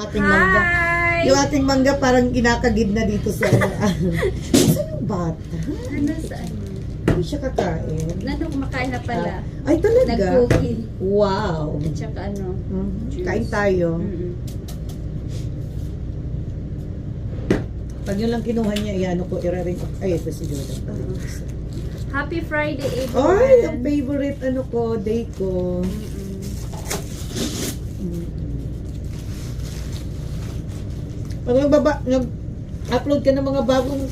ating mangga. Hi! Yung ating mangga parang kinakagid na dito sa saan yung bata? Ano sa ano? Hindi siya kakain. Nandun kumakain na pala. Ay, talaga? Nag-cookie. Wow. At saka ano? Juice. Kain tayo. Mm-mm. Pag yun lang kinuha niya, iano ko, i-ring up. Ay, ito si Jordan. Happy Friday, everyone. Ay, ang favorite ano ko, day ko. Pag nag-upload ka ng mga bagong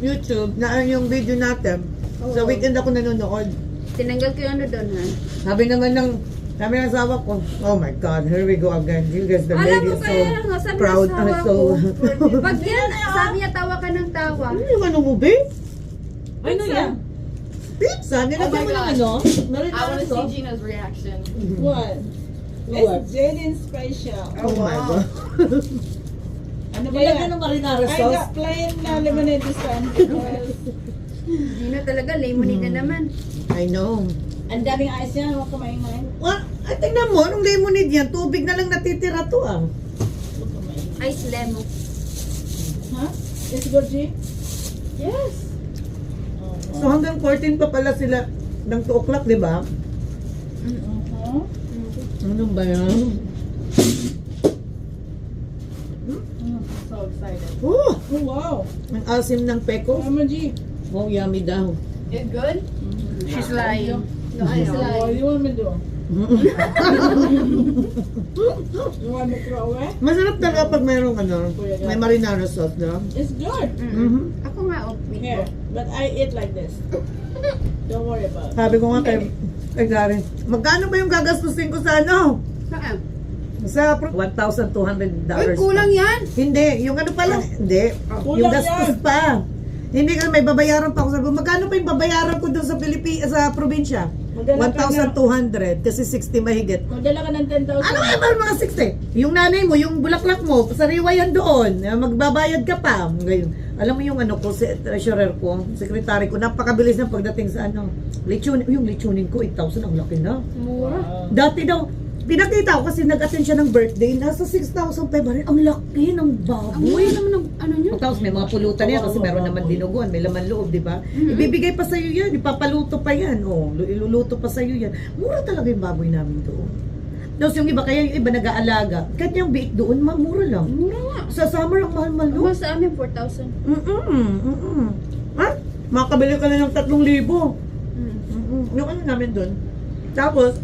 YouTube na yung video natin, sa Oo. weekend ako nanonood. Tinanggal ko yung ano doon, ha? Sabi ng asawa ko, oh my God, here we go again. You guys, the Alam lady mo is kaya, so sabi proud. ng asawa So, ko, pag yan, sabi niya tawa ka ng tawa. ano yung ano mo, babe? Ano yan? Pizza? Nilagyan mo ng God. ano? I want to see Gina's reaction. What? What? It's Jaden special. Oh my wow. God. Ano ba Nilagyan yan? ng marinara I sauce. got plain lemonade this time because Gino talaga, lemonade na naman. I know. ang daming ice yan. Huwag kumain-main. Well, ay, tingnan mo, nung lemonade yan, tubig na lang natitira to ah. Huwag kumain. Ice lemon. Huh? It's good, G? Yes. So hanggang 14 pa pala sila ng 2 o'clock, di ba? Uh-huh. Ano ba yan? So excited. Oh, Oh, wow. ang asim ng peko. Mama G. Oh, yummy daw. It good? She's lying. No, I know. What do you want me to do? You want me to throw away? Masarap talaga pag mayroong ano, may marinara sauce na. It's good. Ako nga, oh, Here. But I eat like this. Don't worry about it. Sabi ko nga kay Gary, magkano ba yung gagastusin ko sa ano? Saan? Sa $1,200. Ay, kulang yan. Hindi, yung ano pala, hindi. Yung Kulang gastos yan. pa. Hindi ka, may babayaran pa ako. Sabi ko, magkano pa yung babayaran ko doon sa sa probinsya? Magdala ka 1,200 kasi 60 mahigit. Magdala ka ng 10,000. Ano nga ba mga 60? Yung nanay mo, yung bulaklak mo, sariwa yan doon. Magbabayad ka pa. Ngayon, alam mo yung ano ko, treasurer ko, secretary ko, napakabilis ng pagdating sa ano. Lechonin, yung lechonin ko, 8,000, ang laki na. Mura. Dati daw, pinakita ko kasi nag-attend siya ng birthday, nasa 6,500. Ang laki ng Ang baboy. mura naman ng ano nyo. Tapos may mga pulutan yan kasi meron naman dinuguan, may laman loob, di ba? Ibibigay pa sa'yo yan, ipapaluto pa yan, iluluto pa sa'yo yan. Mura talaga yung baboy namin doon. Tapos yung iba, kaya yung iba nag-aalaga, kahit yung biik doon, mura lang. Mura nga. Sa summer, ang mahal-mahal Ang doon. sa amin, 4,000. Ha? Makakabili ka na ng 3,000. Yung ano namin doon. Tapos,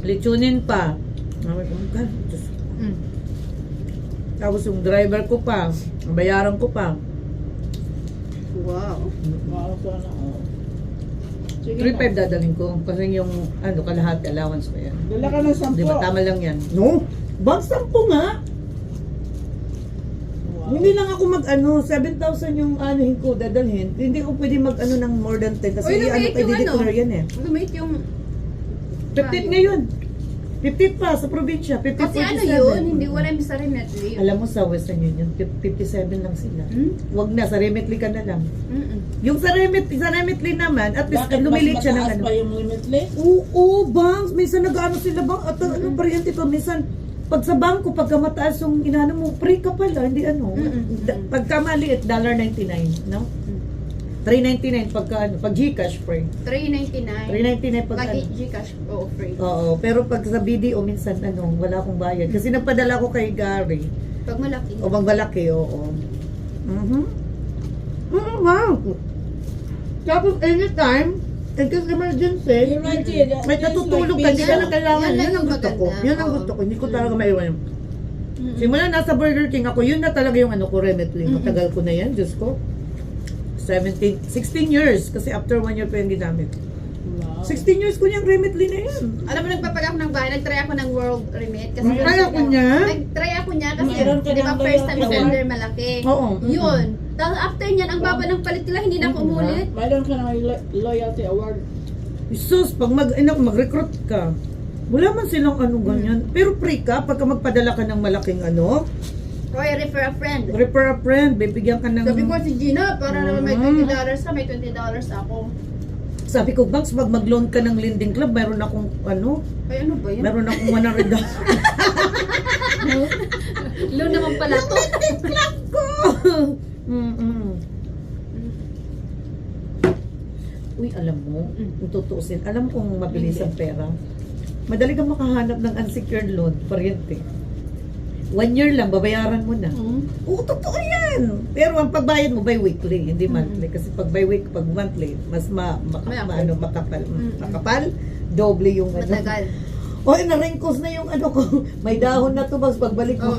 lechonin pa. Diyos ko. Tapos yung driver ko pa, ang bayaran ko pa. Wow. Wow, sana. Sige 3,500 dadalhin ko. Kasi yung ano, kalahati allowance ko yan. Dala ka ng 10. Di ba? Tama lang yan. No? Bang 10 nga. Wow. Hindi lang ako mag-ano, 7,000 yung anuhin ko, dadalhin. Hindi ko pwede mag-ano ng more than 10. Kasi Uy, ano lumait pa, yung i-declare yan eh. Lumait yung... 50 ngayon. 50 pa sa probinsya. 50, Kasi ano 47. yun, hindi wala yung sa Remetry. Alam mo sa Western Union, 57 lang sila. Hmm? Wag na, sa Remitly ka na lang. Mm-mm. Yung sa Remitly naman, at least Bakit lumilit mas siya ng mataas ano. pa yung limitly? Oo, banks. Minsan nag-ano sila bang, at ano variante to, minsan, pag sa bangko, pagka mataas yung inano mo, free ka pala, hindi ano. Pagka maliit, $1.99, no? 3.99 pagka ano, pag GCash free. 3.99 399. pag Lagi ano. Gcash o free. Oo, pero pag sa BDO minsan ano, wala akong bayad. Kasi nagpadala ko kay Gary. Pag malaki. O bang malaki, oo. Wow. Tapos anytime, in case emergency, You're right, G. may natutulog ka, hindi ka na kailangan. Yan lang Yan ang yung gusto ko. maganda. Yan ang Oo. gusto ko. Hindi ko talaga maiwan yun. Simula nasa Burger King ako, yun na talaga yung ano ko, Remitly. Matagal ko na yan, Diyos ko. 16 years. Kasi after 1 year pa yung ginamit. Wow. 16 years ko niyang Remitly na yan. Alam mo, nagpapag ako ng bahay, nag-try ako ng World Remit. Kasi Try ako niya? Nag-try ako niya kasi, Mayroon ka di ba, ng first time loyalty sender malaki. Oo. Yun. Tapos after niyan, ang baba ng palit nila, hindi na ako umulit. Mayroon ka ng loyalty award. Sus, pag mag-recruit ka, wala man silang ano ganyan. Pero free ka, pagka magpadala ka ng malaking ano, Or refer a friend. refer a friend, bibigyan ka ng... Sabi ko si Gina, para naman may $20 ka, may $20 ako. Sabi ko, Banks, pag mag-loan ka ng lending club, meron akong ano, Ay, ano ba yan? meron akong $100. Low naman pala to. Tiklang ko! Uy, alam mo, kung tutuusin, alam kong mabilis ang pera. Madali kang makahanap ng unsecured loan, kuryente. 1 year lang, babayaran mo na. Oo, totoo yan. Pero ang pagbayad mo by weekly, hindi monthly. Kasi pag by week, pag monthly, mas makapal. Makapal, doble yung ano. Matagal. O, na-wrinkles na yung ano ko. May dahon na to, mas pagbalik mo.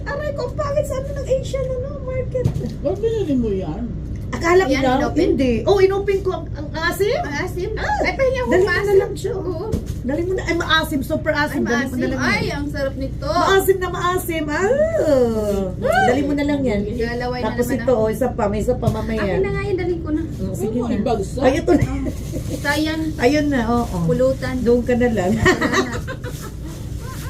Aray ko, pangit sa ano ng Asian market. Ba't binili mo yan? Akala ko Yan, lang, inopen? hindi. Oh, inopen ko ang asim. Ang asim? Ay, pahinga ko Dali mo na maasim. lang siya. Oo. Dali mo na. Ay, maasim. Super Ay, asim. Dali mo na maasim. lang Ay, yan. ang sarap nito. Maasim na maasim. Dali mo na lang yan. Galaway na Tapos naman ito, ako. oh, isa pa. May isa pa mamaya. Akin na nga yan, daling ko na. Sige Ano, na. ibagsak? Ay, ito na. Sayang, Ayun na, oo. pulutan. Doon ka na lang.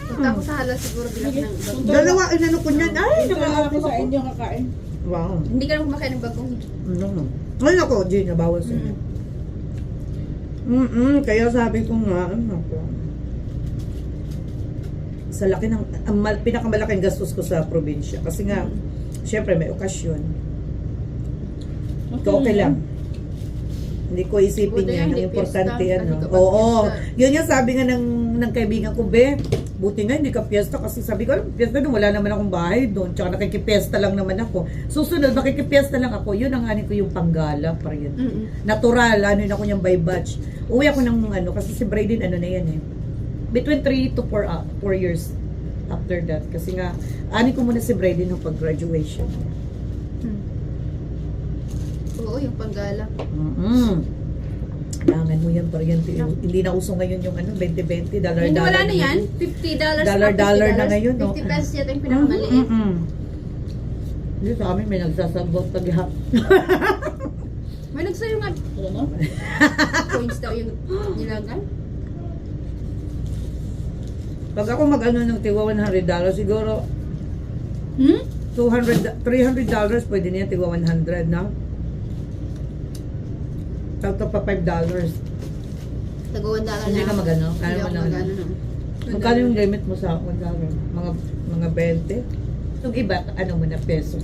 Punta ko sa halas siguro bilang ng bagong. Dalawa, inano ko niyan. Ay, Ito ako nakakapos sa ako. inyo kakain. Wow. Hindi ka na kumakain ng bagong. No. Ay, ako, Gina, bawal sa'yo. Kaya sabi ko nga, ako. Sa laki ng, pinakamalaking gastos ko sa probinsya. Kasi nga, syempre may okasyon. Ito okay lang. Hindi ko isipin Buti yan. nga, Ang hindi importante piyesta, ano. hindi ka pa Oo. piyesta. Yun yung sabi nga ng kaibigan ko, Be, buti nga hindi ka piyesta kasi sabi ko, piyesta doon, wala naman akong bahay doon. Tsaka nakikipiyesta lang naman ako. Susunod, makikipiyesta lang ako. Yun ang ano ko yung panggala pa rin. Natural, ano yun ako niyang by batch. Uwi ako ng ano, kasi si Braden, ano na yan eh. Between 3 to 4 years after that. Kasi nga, ani ko muna si Braden nung pag-graduation. Oo, yung panggala. Kailangan mo yan, paryente. Hindi na uso ngayon yung ano, 20-20, dollar. Hindi, wala na yan. $50 Dollar na ngayon, no? 50 pesos yata yung pinakamaliit. Hindi sa amin, may nagsasagot pag-hap. May nagsayo nga, Ano na? coins daw yung nilagan. Pag ako mag-ano ng tiwa $100, siguro $300, pwede niya tiwa 100, no? Tagto pa $5. Tago $1 na. Hindi ka magano? Kaya Hindi mo ako na. magano na. Magkano yung limit mo sa $1? Mga 20? Yung iba, ano mo na, peso.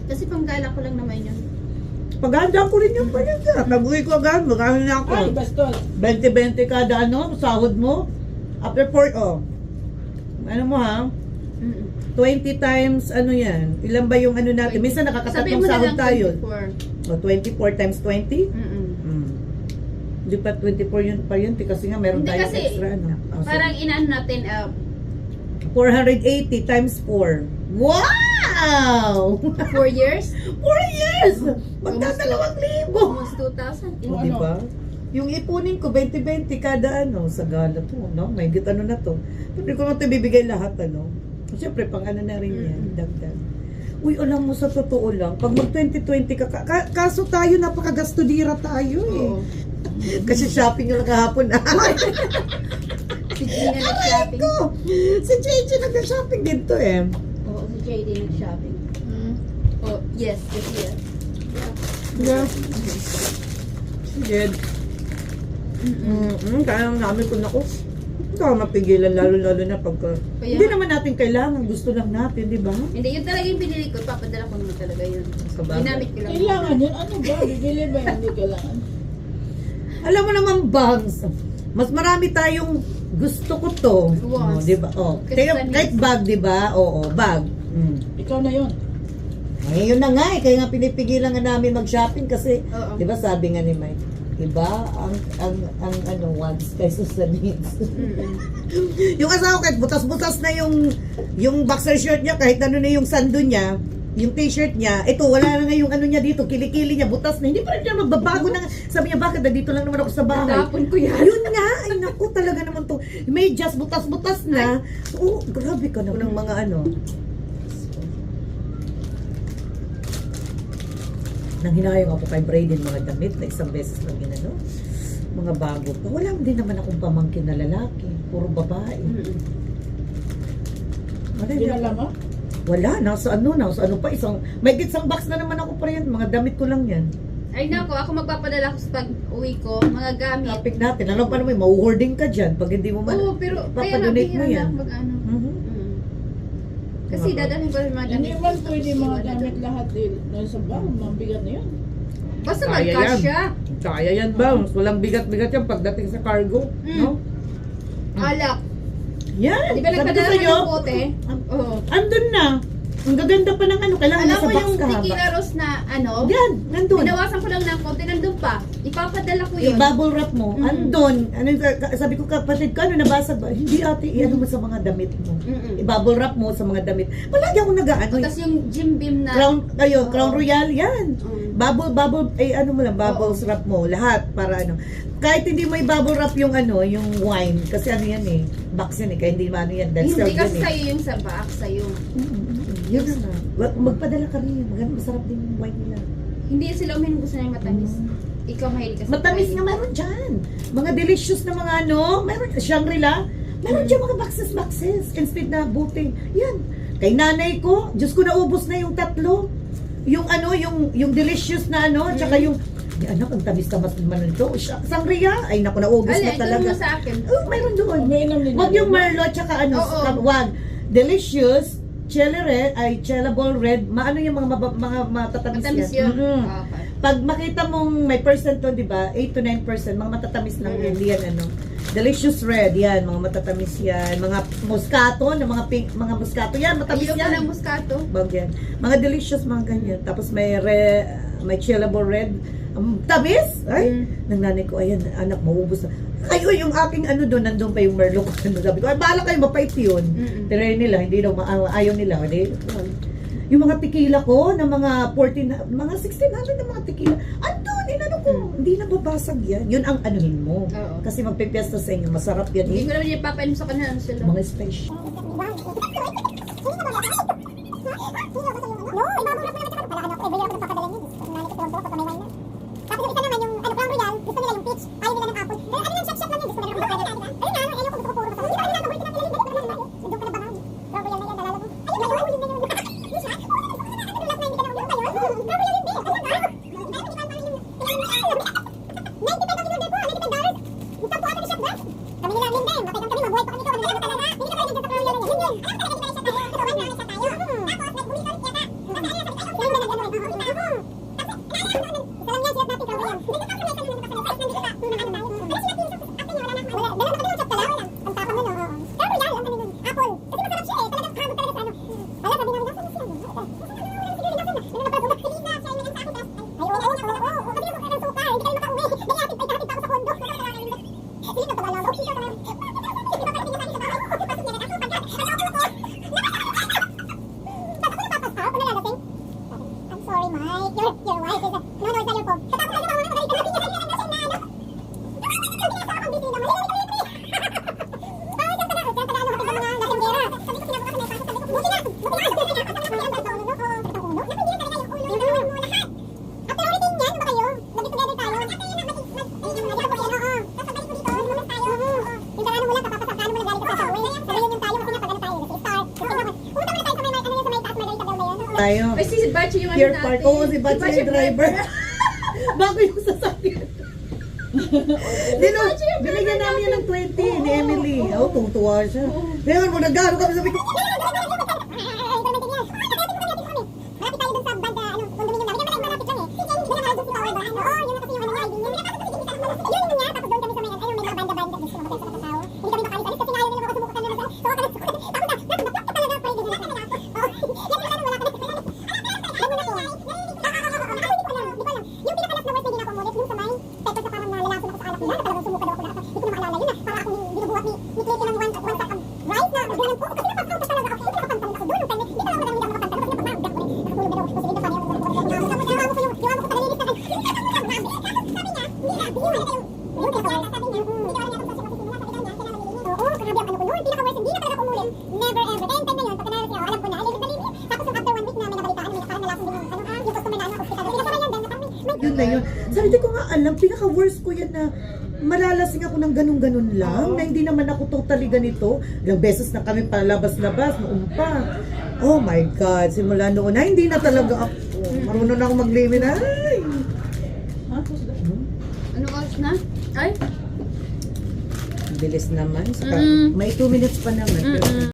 Kasi panggala ko lang naman yun. Paghanda ko rin yung paninda. Nag-uwi ko agad, magkano na ako. Ay, bastos. 20-20 kada ano, sahod mo. After 4, ano mo ha? 20 times, ano yan? Ilan ba yung ano natin? Minsan Sabihin nakakatatlong mo na sahod lang tayo. 24. O, 24 times 20? Hindi pa 24 yun pa yun, kasi nga meron Hindi tayong kasi, extra, ano? Oh, Parang inaan natin, 480 times 4. Wow! 4 years? 4 years! Magdadalawang libo! Almost 2,000. O, di ba? Yung ipunin ko, 20-20 kada ano, sa gala to, no? May git ano na to. Hindi ko na ito bibigay lahat, ano? Siyempre, pang ano na rin yan, dagdag. Uy, alam mo, sa totoo lang, pag mag-2020 ka, kaso tayo, napakagastudira tayo eh. Oo. Kasi shopping yung kahapon na. Si Gina nag-shopping. Ko! Si JJ nag-shopping dito eh. Oo, si JD nag-shopping. Oh, yes. Yeah. Good. Kaya namin kung ako, hindi ako mapigilan lalo-lalo na pagka, Kaya- hindi naman natin kailangan, gusto lang natin, di ba? Hindi, yun talaga yung pinili ko. Papadala ko naman talaga yun. Sabagay. Ginamit ko lang. Kailangan yun. Ano ba? Bibili ba yun? Hindi kailangan. Alam mo naman, Bangs, mas marami tayong gusto ko to. Wants. Di ba? Oh. Kasi Kaya, sa needs. kahit bag, di ba? Oo, bag. Ikaw na yun. Ngayon na nga eh, kaya nga pinipigilan nga namin mag-shopping kasi, Oo. di ba sabi nga ni Mike, iba ang ano, wants kaysa sa needs. Yung asawa kahit butas-butas na yung boxer shirt niya, kahit ano na yung sando niya, yung t-shirt niya, ito wala na nga yung ano niya dito, kilikili niya, butas na, hindi pa rin siya magbabago na. Sabi niya, bakit dito lang naman ako sa bahay? Natapon ko yan. Yun nga, ay naku talaga naman to. May just butas-butas na. Oh, grabe ka naman ng mga ano. Nang hinayang ako kay Braden mga damit na isang beses lang ginano. Mga bago pa. Wala din naman akong pamangkin na lalaki. Puro babae. Wala din Dinala ako. mo? Wala, nasa ano pa, may isang box na naman ako pa rin, mga damit ko lang yan. Ay nako, ako magpapadala ko sa pag-uwi ko, mga gamit. Topic natin. Ano pa naman, mauhoarding ka dyan pag hindi mo man. Oo, pero kaya papadonate mo nabihira yan. lang mag-ano. Mhm. Kasi dadalhin ko rin mga gamit. Hindi man pwede mga gamit lahat din. Nasa bang, mabigat na yun. Basta Kaya yan. magkasya. Kaya yan ba? Walang bigat-bigat yan pagdating sa cargo. No? Alak. Yan. Di ba Sabi ko nagpadala sa'yo, ka ng bote? Oo. andun na. Ang gaganda pa ng ano. Kailangan Alam nasa mo box yung ka haba. tequila rose na ano? Yan. Nandun. Binawasan ko lang ng konti, nandun pa. Ipapadala ko yun. I-bubble wrap mo. Mm. Andun. Ano, sabi ko, kapatid ka, ano, nabasa ba? Hindi ate, i-ano mo sa mga damit mo. Mm-mm. I-bubble wrap mo sa mga damit. Palagi ako nag-ano. Tapos yung Jim Beam na... Crown Royal, yan. Mm. Bubble, ano mo lang, bubbles wrap mo, lahat, para ano. Kahit hindi mo i-bubble wrap yung ano, yung wine, kasi ano yan eh, box yan eh, kaya hindi ano yan, that's Hindi kasi yan eh. sa'yo yung sa back, sa'yo. Yun na. Magpadala ka rin, masarap din yung wine nila. Hindi sila uminom, gusto nila matamis. Ikaw mahilig kasi. Matamis nga meron dyan. Mga delicious na mga ano, meron, Shangri-La, meron dyan mga boxes, instead na buting. Yan. Kay nanay ko, Diyos ko naubos na yung 3. Yung ano, yung delicious na ano, tsaka yung, ay, anak, ang tamis-tamis naman nito. Sangria, ay naku, naubos na Alin, ito talaga. mo sa akin. Oh, mayroon doon. Umiinom din Wag natin. yung Merlot, tsaka ano, Oo. wag. Delicious, Chela Red, ay Chelable Red, maano yung mga matatamis Matamis yan. yun. Mhm. Okay. Pag makita mong may percent to, di ba? 8 to 9%, mga matatamis lang yan. Hindi yan ano. Delicious Red, yan, mga matatamis yan. Mga Moscato, na mga pink, mga Moscato yan, matamis Ayoko yan. ng Moscato. Bag yan. Mga delicious, mga ganyan. Tapos may Chillable Red. Ang tamis! Ay, ng nanay ko, ayan, anak, maubos na. Kayo, yung aking ano doon, nandun pa yung Merlot ko. Sabi ko, ay, bahala kayo, mapait yun. Mm-mm. Pero yun nila, hindi daw, ayaw nila. Hindi, yung mga tequila ko, na mga 14, mga 1600 na mga tequila, andun, inano ko, hindi na babasag yan. Yun ang anuhin mo. Oo. Kasi magpipiesta sa inyo, masarap yan Hindi eh. ko naman yung papainom sa kanila sila. Mga special. Tayo. Ay, si Bachi yung ano Pier natin. Park. Oo, si Bachi yung driver. Bago yung sasakyan. Binigyan namin yan ng 20 ni Emily. Oh, tutuwa siya. Ngayon mo, nagano kami, sabi ko, yun na yun. Sabi ko nga alam, pinaka-worst ko yan na malalasing ako ng ganun-ganun lang, na hindi naman ako totally ganito. Ilang beses na kami palabas-labas, noon pa. Oh my God, simula noon na hindi na talaga ako. Marunong na ako mag-limit. Ay! na? Ay? Bilis naman. Mm. May 2 minutes pa naman. Pero-